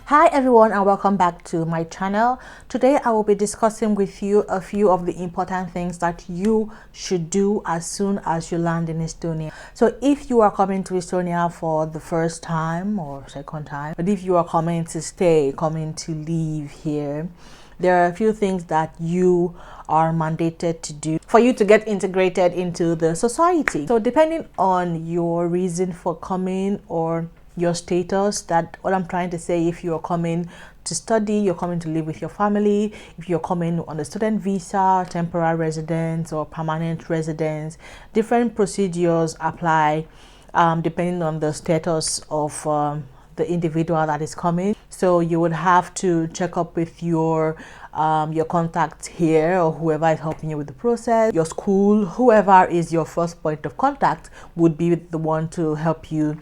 Hi everyone, and welcome back to my channel. Today I will be discussing with you a few of the important things that you should do as soon as you land in Estonia. So if you are coming to Estonia for the first time or second time, but if you are coming to stay, coming to live here, there are a few things that you are mandated to do for you to get integrated into the society. So depending on your reason for coming or your status, that what I'm trying to say, if you're coming to study, you're coming to live with your family, if you're coming on a student visa, temporary residence or permanent residence, different procedures apply depending on the status of the individual that is coming. So you would have to check up with your contact here, or whoever is helping you with the process, your school, whoever is your first point of contact would be the one to help you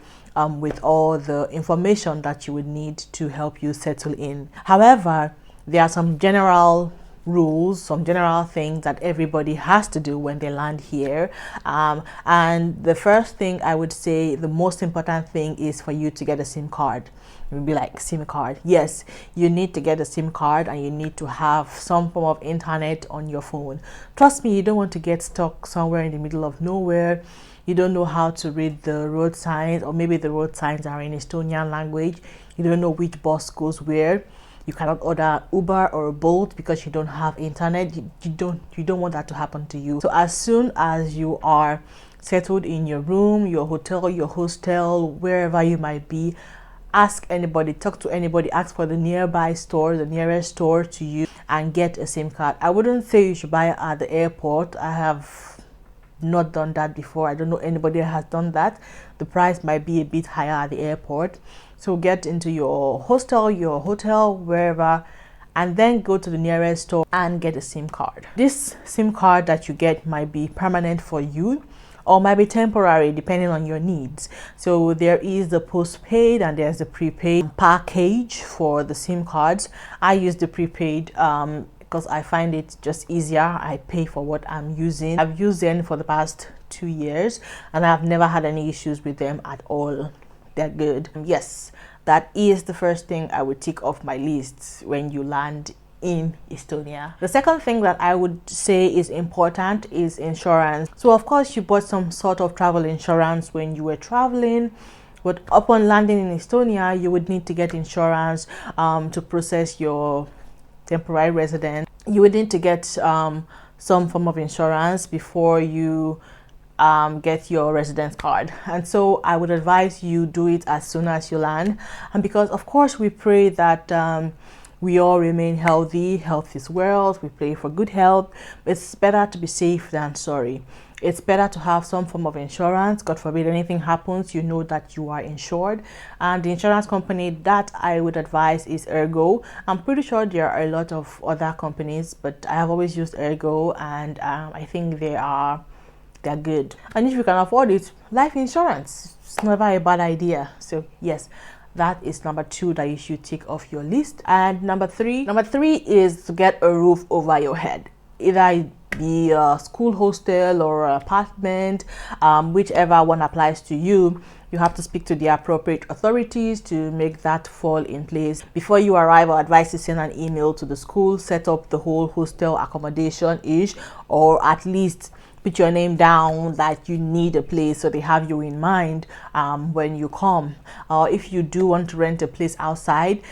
with all the information that you would need to help you settle in. However, there are some general rules, some general things that everybody has to do when they land here, and the first thing I would say, the most important thing, is for you to get a SIM card. It would be like SIM card. Yes, you need to get a SIM card, and you need to have some form of internet on your phone. Trust me, you don't want to get stuck somewhere in the middle of nowhere. You don't know how to read the road signs, or maybe the road signs are in Estonian language. You don't know which bus goes where. You cannot order Uber or Bolt because you don't have internet. You don't want that to happen to you. So as soon as you are settled in your room, your hotel, your hostel, wherever you might be, ask anybody, talk to anybody, ask for the nearby store, the nearest store to you, and get a SIM card. I wouldn't say you should buy it at the airport. I have not done that before. I don't know anybody that has done that. The price might be a bit higher at the airport. So get into your hostel, your hotel, wherever, and then go to the nearest store and get a SIM card. This SIM card that you get might be permanent for you or might be temporary depending on your needs. So there is the postpaid and there's the prepaid package for the SIM cards. I use the prepaid because I find it just easier. I pay for what I'm using. I've used them for the past 2 years and I've never had any issues with them at all. They're good. Yes, that is the first thing I would tick off my list when you land in Estonia. The second thing that I would say is important is insurance. So of course you bought some sort of travel insurance when you were traveling, but upon landing in Estonia you would need to get insurance to process your temporary residence. You would need to get some form of insurance before you get your residence card, and so I would advise you do it as soon as you land. And because of course we pray that we all remain healthy. Health is wealth. We pray for good health. It's better to be safe than sorry. It's better to have some form of insurance. God forbid anything happens, you know that you are insured. And the insurance company that I would advise is Ergo. I'm pretty sure there are a lot of other companies, but I have always used Ergo, and I think they're good. And if you can afford it, life insurance, it's never a bad idea. So yes, that is number 2 that you should tick off your list. And number three is to get a roof over your head. Either it be a school hostel or an apartment, whichever one applies to you. You have to speak to the appropriate authorities to make that fall in place. Before you arrive, I advise you send an email to the school, set up the whole hostel accommodation-ish, or at least put your name down that you need a place so they have you in mind when you come. If you do want to rent a place outside,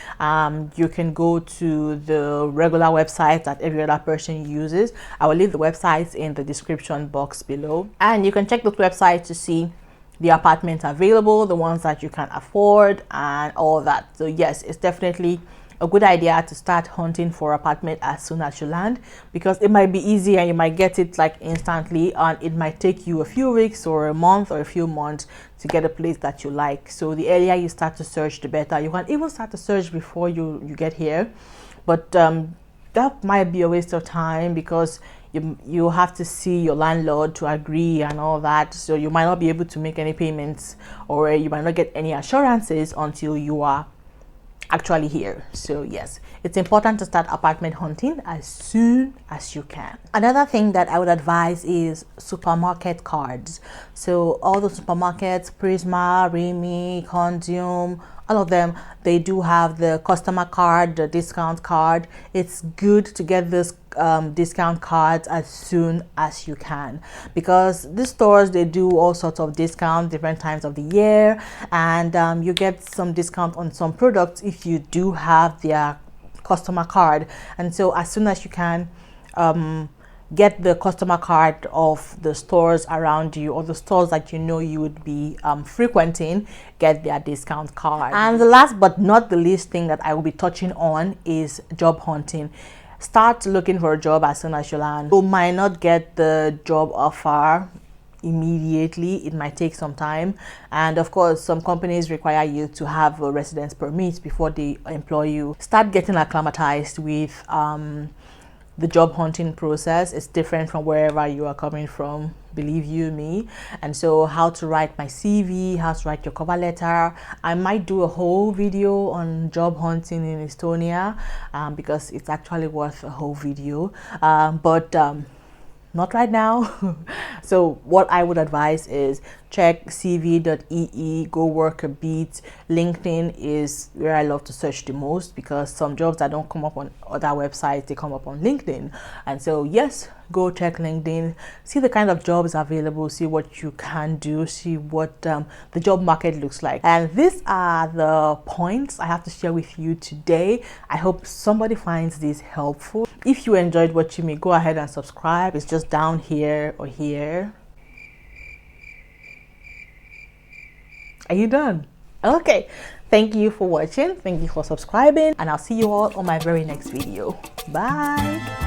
you can go to the regular website that every other person uses. I will leave the websites in the description box below, and you can check those websites to see the apartments available, the ones that you can afford, and all that. So yes, it's definitely a good idea to start hunting for apartment as soon as you land, because it might be easy and you might get it like instantly, and it might take you a few weeks or a month or a few months to get a place that you like. So the earlier you start to search, the better. You can even start to search before you get here, but that might be a waste of time because you have to see your landlord to agree and all that. So you might not be able to make any payments, or you might not get any assurances until you are actually here. So yes, it's important to start apartment hunting as soon as you can. Another thing that I would advise is supermarket cards. So all the supermarkets, Prisma, Remy, Condium, all of them, they do have the customer card, the discount card. It's good to get this discount cards as soon as you can, because these stores, they do all sorts of discounts different times of the year, and you get some discount on some products if you do have their customer card. And so as soon as you can, get the customer card of the stores around you, or the stores that you know you would be frequenting, get their discount card. And the last but not the least thing that I will be touching on is job hunting. Start looking for a job as soon as you land. You might not get the job offer immediately, it might take some time, and of course some companies require you to have a residence permit before they employ you. Start getting acclimatized with the job hunting process. Is different from wherever you are coming from, believe you me. And so how to write my CV, how to write your cover letter. I might do a whole video on job hunting in Estonia, because it's actually worth a whole video, but not right now. So what I would advise is check cv.ee, go work a bit. LinkedIn is where I love to search the most, because some jobs that don't come up on other websites, they come up on LinkedIn. And so yes, go check LinkedIn, see the kind of jobs available, see what you can do, see what the job market looks like. And these are the points I have to share with you today. I hope somebody finds this helpful. If you enjoyed watching me, go ahead and subscribe. It's just down here or here. Are you done? Okay, thank you for watching, thank you for subscribing, and I'll see you all on my very next video. Bye.